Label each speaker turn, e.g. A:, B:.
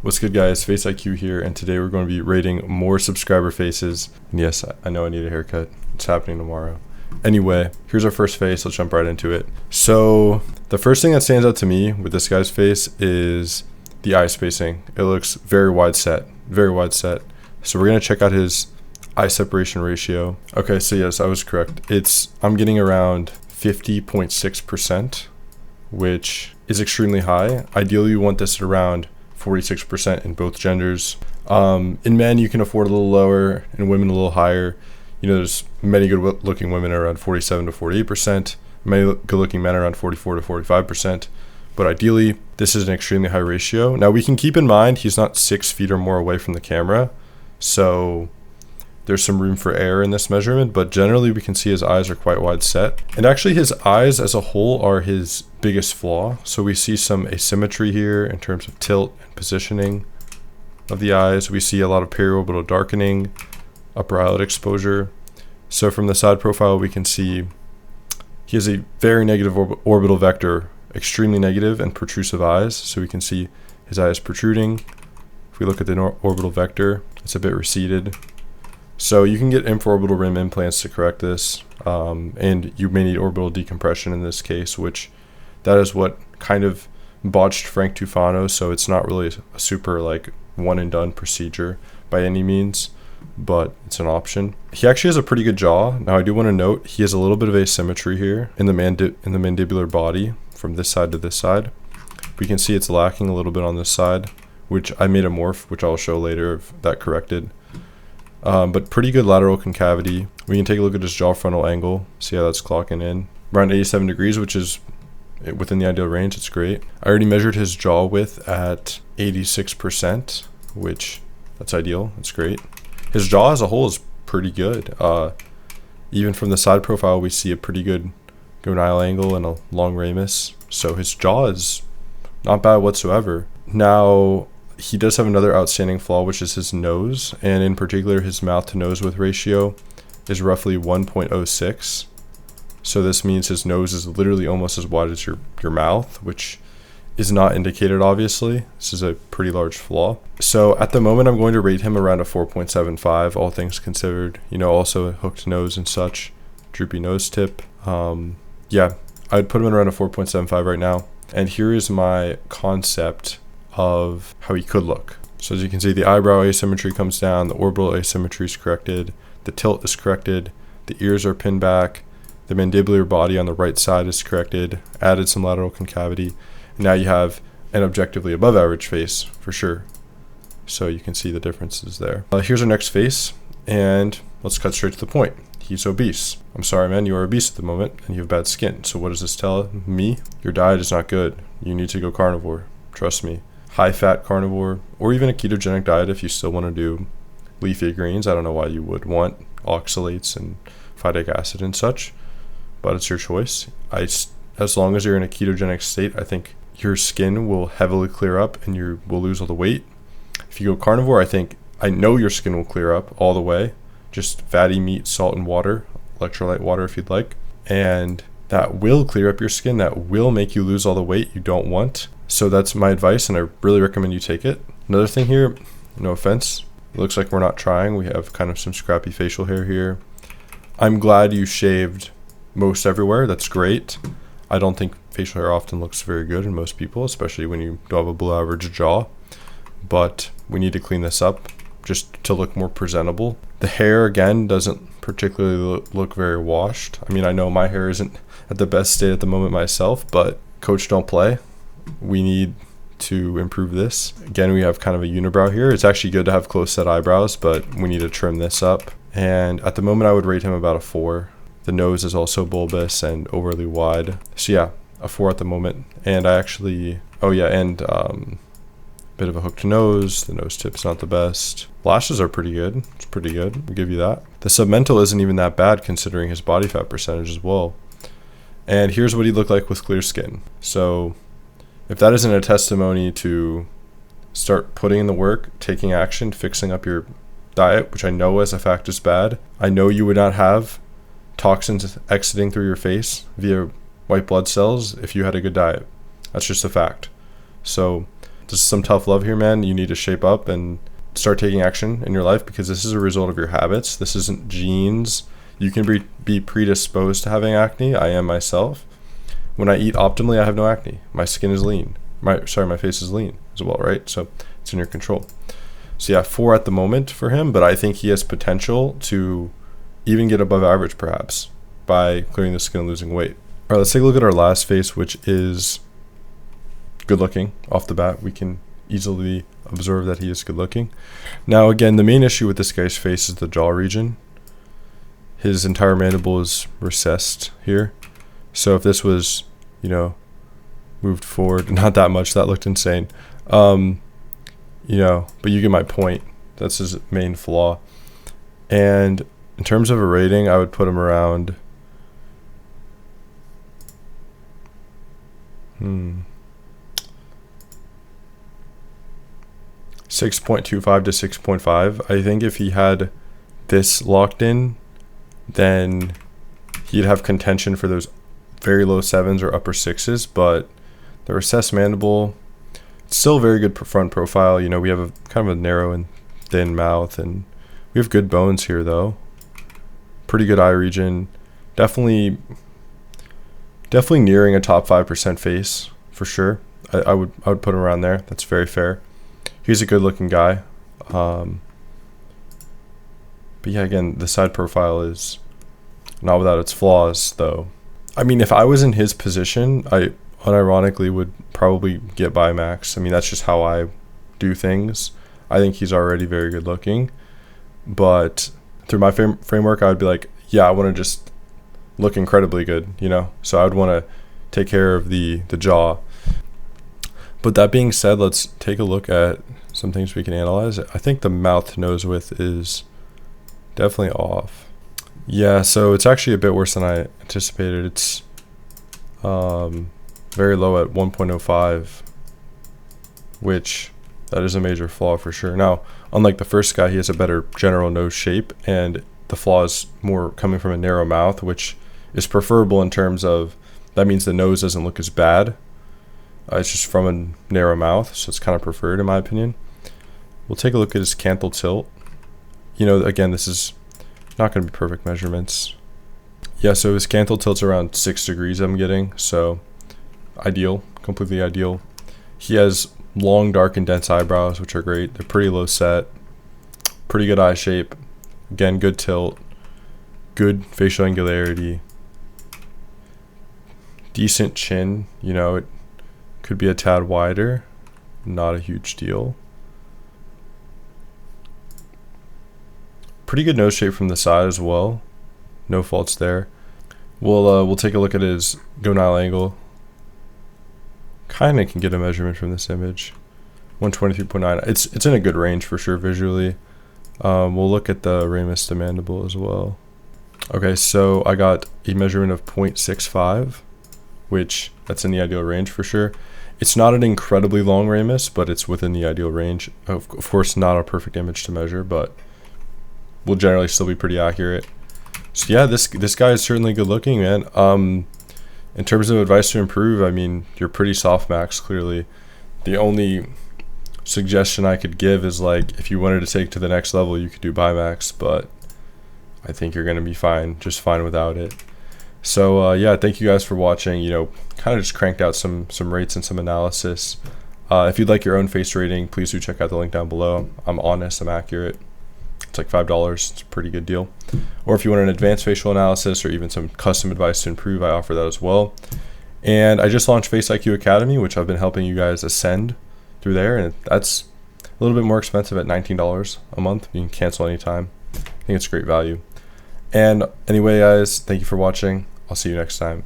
A: What's good, guys? Face IQ here, and today we're going to be rating more subscriber faces. And yes, I know I need a haircut. It's happening tomorrow. Anyway, here's our first face. Let's jump right into it. So the first thing that stands out to me with this guy's face is the eye spacing. It looks very wide set, very wide set. So we're going to check out his eye separation ratio. Okay, so yes, I was correct. I'm getting around 50.6%, which is extremely high. Ideally, we want this at around 46% in both genders. In men, you can afford a little lower, in women a little higher. You know, there's many good looking women around 47 to 48%, many good looking men around 44 to 45%. But ideally, this is an extremely high ratio. Now, we can keep in mind he's not 6 feet or more away from the camera, so there's some room for error in this measurement, but generally we can see his eyes are quite wide set. And actually his eyes as a whole are his biggest flaw. So we see some asymmetry here in terms of tilt and positioning of the eyes. We see a lot of periorbital darkening, upper eyelid exposure. So from the side profile, we can see he has a very negative orbital vector, extremely negative and protrusive eyes. So we can see his eyes protruding. If we look at the orbital vector, it's a bit receded. So you can get infraorbital rim implants to correct this, and you may need orbital decompression in this case, which that is what kind of botched Frank Tufano, so it's not really a super like one and done procedure by any means, but it's an option. He actually has a pretty good jaw. Now I do want to note he has a little bit of asymmetry here in the mandibular body from this side to this side. We can see it's lacking a little bit on this side, which I made a morph, which I'll show later if that corrected. But pretty good lateral concavity. We can take a look at his jaw frontal angle, see how that's clocking in. Around 87 degrees, which is within the ideal range. It's great. I already measured his jaw width at 86%, which that's ideal. That's great. His jaw as a whole is pretty good. Even from the side profile, we see a pretty good gonadal angle and a long ramus. So his jaw is not bad whatsoever. Now, he does have another outstanding flaw, which is his nose, and in particular his mouth to nose width ratio is roughly 1.06. So this means his nose is literally almost as wide as your mouth, which is not indicated obviously. This is a pretty large flaw. So at the moment I'm going to rate him around a 4.75, all things considered. You know, also a hooked nose and such, droopy nose tip. Yeah, I'd put him at around a 4.75 right now. And here is my concept of how he could look. So as you can see, the eyebrow asymmetry comes down, the orbital asymmetry is corrected, the tilt is corrected, the ears are pinned back, the mandibular body on the right side is corrected, added some lateral concavity, and now you have an objectively above average face for sure. So you can see the differences there. Here's our next face, and let's cut straight to the point. He's obese. I'm sorry, man, you are obese at the moment and you have bad skin. So what does this tell me? Your diet is not good. You need to go carnivore. Trust me. High fat carnivore, or even a ketogenic diet if you still want to do leafy greens. I don't know why you would want oxalates and phytic acid and such, but it's your choice. As long as you're in a ketogenic state, I think your skin will heavily clear up and you will lose all the weight. If you go carnivore, I know your skin will clear up all the way. Just fatty meat, salt, and water, electrolyte water if you'd like, and that will clear up your skin. That will make you lose all the weight you don't want. So that's my advice, and I really recommend you take it. Another thing here, no offense, it looks like we're not trying. We have kind of some scrappy facial hair here. I'm glad you shaved most everywhere. That's great. I don't think facial hair often looks very good in most people, especially when you don't have a below average jaw. But we need to clean this up just to look more presentable. The hair, again, doesn't particularly look very washed. I mean, I know my hair isn't at the best state at the moment myself, but coach don't play. We need to improve this. Again, we have kind of a unibrow here. It's actually good to have close set eyebrows, but we need to trim this up. And at the moment, I would rate him about a 4. The nose is also bulbous and overly wide. So yeah, a 4 at the moment. And I actually, bit of a hooked nose. The nose tip's not the best. Lashes are pretty good. It's pretty good. I'll give you that. The submental isn't even that bad considering his body fat percentage as well. And here's what he looked like with clear skin. So if that isn't a testimony to start putting in the work, taking action, fixing up your diet, which I know as a fact is bad, I know you would not have toxins exiting through your face via white blood cells if you had a good diet. That's just a fact. So this is some tough love here, man. You need to shape up and start taking action in your life, because this is a result of your habits. This isn't genes. You can be predisposed to having acne. I am myself. When I eat optimally, I have no acne. My skin is lean. My face is lean as well, right? So it's in your control. So yeah, 4 at the moment for him, but I think he has potential to even get above average perhaps by clearing the skin and losing weight. All right, let's take a look at our last face, which is good looking. Off the bat, we can easily observe that he is good looking. Now again, the main issue with this guy's face is the jaw region. His entire mandible is recessed here. So if this was, you know, moved forward, not that much, that looked insane. You know, but you get my point. That's his main flaw. And in terms of a rating, I would put him around 6.25 to 6.5. I think if he had this locked in, then he'd have contention for those very low 7s or upper 6s. But the recessed mandible, it's still a very good front profile. You know, we have a kind of a narrow and thin mouth, and we have good bones here though. Pretty good eye region. Definitely nearing a top 5% face for sure. I would put him around there. That's very fair. He's a good looking guy. But yeah, again, the side profile is not without its flaws though. I mean, if I was in his position, I unironically would probably get by Max. I mean, that's just how I do things. I think he's already very good looking, but through my framework, I would be like, yeah, I want to just look incredibly good, you know? So I would want to take care of the jaw. But that being said, let's take a look at some things we can analyze. I think the mouth to nose width is definitely off. Yeah, so it's actually a bit worse than I anticipated. It's very low at 1.05, which that is a major flaw for sure. Now, unlike the first guy, he has a better general nose shape, and the flaw is more coming from a narrow mouth, which is preferable in terms of, that means the nose doesn't look as bad. It's just from a narrow mouth, so it's kind of preferred in my opinion. We'll take a look at his canthal tilt. You know, again, this is not going to be perfect measurements. Yeah, so his canthal tilt's around 6 degrees I'm getting, so ideal, completely ideal. He has long, dark, and dense eyebrows, which are great. They're pretty low set, pretty good eye shape. Again, good tilt, good facial angularity, decent chin. You know, it could be a tad wider, not a huge deal. Pretty good nose shape from the side as well. No faults there. We'll take a look at his gonal angle. Kind of can get a measurement from this image. 123.9. It's in a good range for sure visually. We'll look at the ramus to mandible as well. Okay, so I got a measurement of 0.65, which that's in the ideal range for sure. It's not an incredibly long ramus, but it's within the ideal range. Of course, not a perfect image to measure, but will generally still be pretty accurate. So yeah, this guy is certainly good looking, man. In terms of advice to improve, I mean, you're pretty soft, Max, clearly. The only suggestion I could give is, like, if you wanted to take it to the next level, you could do Bimax, but I think you're going to be fine, just fine without it. So yeah, thank you guys for watching. You know, kind of just cranked out some rates and some analysis. If you'd like your own face rating, please do check out the link down below. I'm honest, I'm accurate. It's like $5. It's a pretty good deal. Or if you want an advanced facial analysis or even some custom advice to improve, I offer that as well. And I just launched Face IQ Academy, which I've been helping you guys ascend through there, and that's a little bit more expensive at $19 a month. You can cancel anytime. I think it's great value. And anyway, guys, thank you for watching. I'll see you next time.